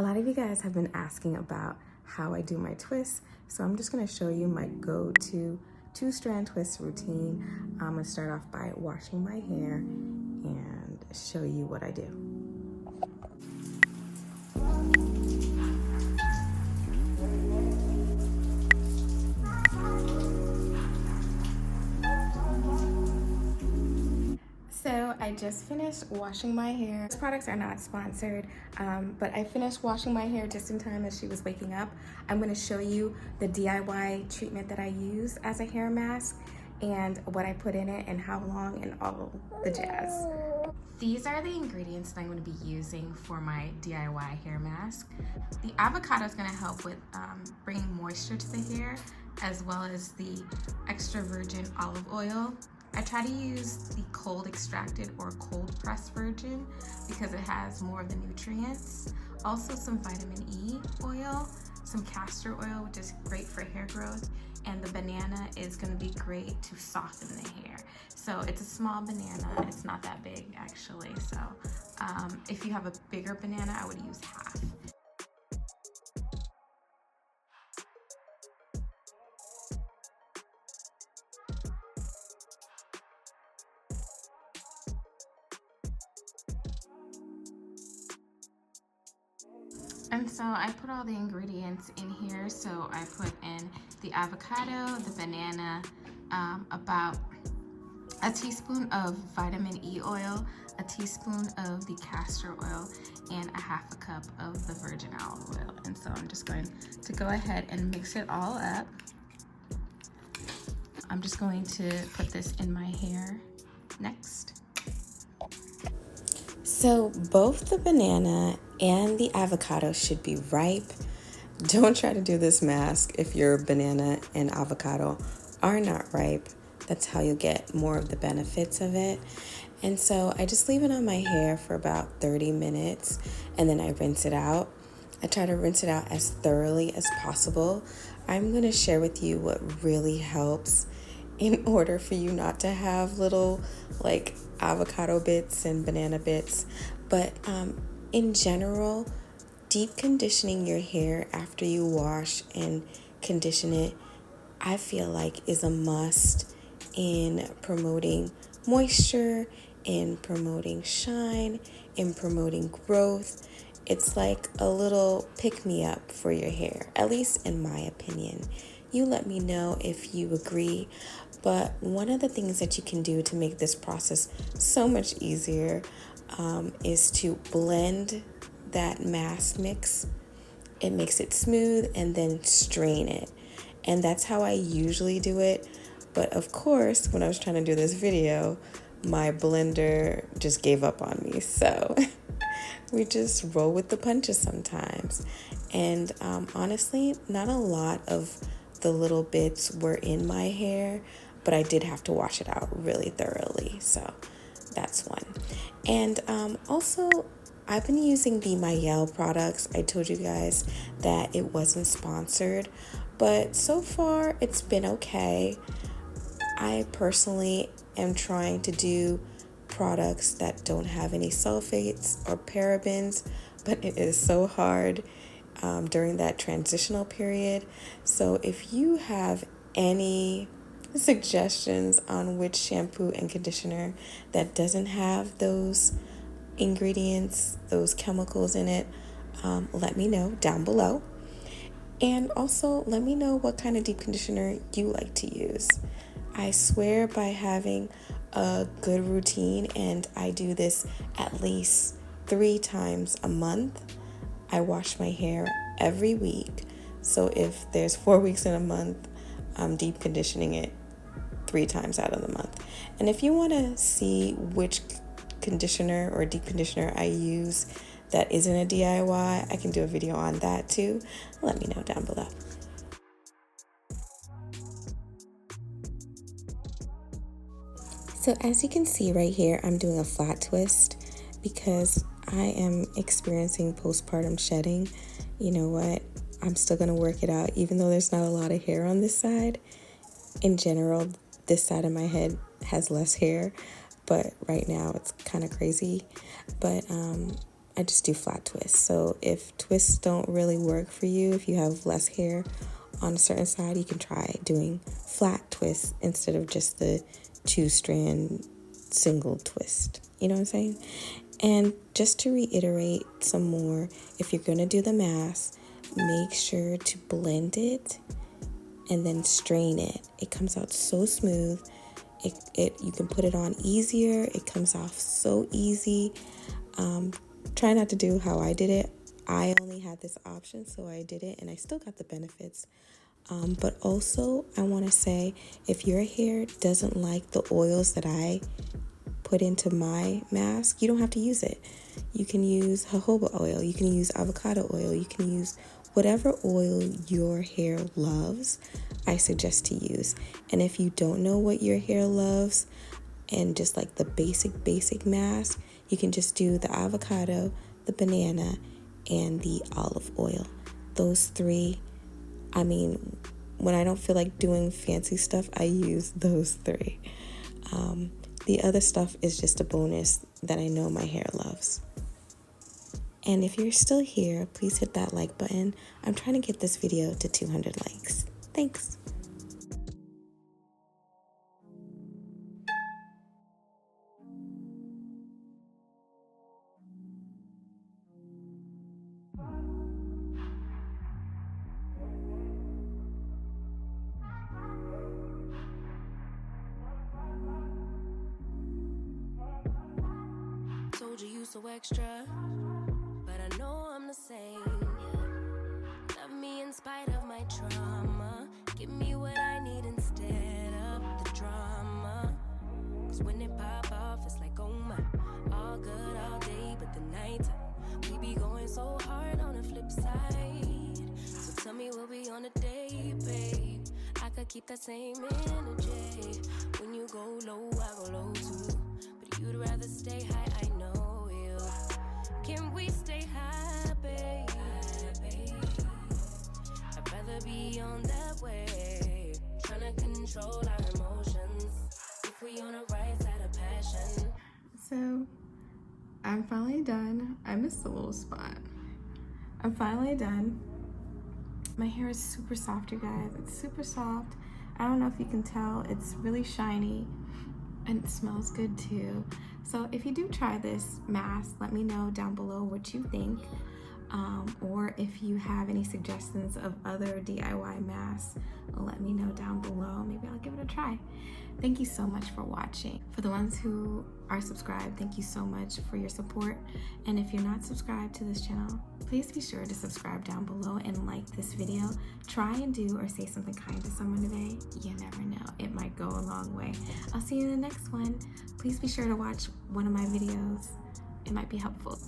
A lot of you guys have been asking about how I do my twists, so I'm just going to show you my go-to 2-strand twist routine. I'm going to start off by washing my hair and show you what I do. So I just finished washing my hair. These products are not sponsored, but I finished washing my hair just in time as she was waking up. I'm going to show you the DIY treatment that I use as a hair mask and what I put in it and how long and all the jazz. These are the ingredients that I'm going to be using for my DIY hair mask. The avocado is going to help with bringing moisture to the hair, as well as the extra virgin olive oil. I try to use the cold extracted or cold pressed version because it has more of the nutrients. Also some vitamin E oil, some castor oil, which is great for hair growth, and the banana is going to be great to soften the hair. So it's a small banana, it's not that big actually. So if you have a bigger banana, I would use half. And so I put all the ingredients in here. So I put in the avocado, the banana, about a teaspoon of vitamin E oil, a teaspoon of the castor oil, and a half a cup of the virgin olive oil. And so I'm just going to go ahead and mix it all up. I'm just going to put this in my hair next. So both the banana and the avocado should be ripe. Don't try to do this mask if your banana and avocado are not ripe. That's how you'll get more of the benefits of it. And so I just leave it on my hair for about 30 minutes and then I rinse it out. I try to rinse it out as thoroughly as possible. I'm going to share with you what really helps in order for you not to have little like avocado bits and banana bits. But in general, deep conditioning your hair after you wash and condition it, I feel like is a must in promoting moisture, in promoting shine, in promoting growth. It's like a little pick-me-up for your hair, at least in my opinion. You let me know if you agree. But one of the things that you can do to make this process so much easier is to blend that mask mix. It makes it smooth and then strain it. And that's how I usually do it. But of course, when I was trying to do this video, my blender just gave up on me. So we just roll with the punches sometimes. And honestly, not a lot of the little bits were in my hair, but I did have to wash it out really thoroughly. So that's one. And also, I've been using the Mayel products. I told you guys that it wasn't sponsored, but so far it's been okay. I personally am trying to do products that don't have any sulfates or parabens, but it is so hard during that transitional period. So if you have any suggestions on which shampoo and conditioner that doesn't have those ingredients, those chemicals in it, let me know down below. And also let me know what kind of deep conditioner you like to use. I swear by having a good routine, and I do this at least 3 times a month. I wash my hair every week. So if there's 4 weeks in a month, I'm deep conditioning it 3 times out of the month. And if you want to see which conditioner or deep conditioner I use that isn't a DIY, I can do a video on that too. Let me know down below. So as you can see right here, I'm doing a flat twist because I am experiencing postpartum shedding. You know what? I'm still going to work it out even though there's not a lot of hair on this side. In general, this side of my head has less hair, but right now it's kind of crazy. But I just do flat twists. So if twists don't really work for you, if you have less hair on a certain side, you can try doing flat twists instead of just the 2-strand single twist. You know what I'm saying? And just to reiterate some more, if you're going to do the mask, make sure to blend it and then strain it. It comes out so smooth. You can put it on easier. It comes off so easy. Try not to do how I did it. I only had this option, so I did it, and I still got the benefits. But also, I want to say, if your hair doesn't like the oils that I put into my mask, you don't have to use it. You can use jojoba oil. You can use avocado oil. You can use whatever oil your hair loves, I suggest to use. And if you don't know what your hair loves and just like the basic mask, you can just do the avocado, the banana, and the olive oil. Those three, I mean, when I don't feel like doing fancy stuff, I use those three. The other stuff is just a bonus that I know my hair loves. And if you're still here, please hit that like button. I'm trying to get this video to 200 likes. Thanks. Told you so extra, but I know I'm the same. Yeah. Love me in spite of my trauma. Give me what I need instead of the drama. Cause when it pop off, it's like, oh my. All good all day, but the night we be going so hard on the flip side. So tell me we'll be on a day, babe. I could keep that same energy. When you go low, I go low too. But you'd rather stay high, I know you. Can we stay high, babe? I'd rather be on that way. Trying to control our emotions. If we on the right side of passion. So, I'm finally done. I missed a little spot. I'm finally done. My hair is super soft, you guys. It's super soft. I don't know if you can tell. It's really shiny and it smells good too. So if you do try this mask, let me know down below what you think. Or if you have any suggestions of other DIY masks, let me know down below. Maybe I'll give it a try. Thank you so much for watching. For the ones who are subscribed, thank you so much for your support. And if you're not subscribed to this channel, please be sure to subscribe down below and like this video. Try and do or say something kind to someone today. You never know, it might go a long way. I'll see you in the next one. Please be sure to watch one of my videos. It might be helpful.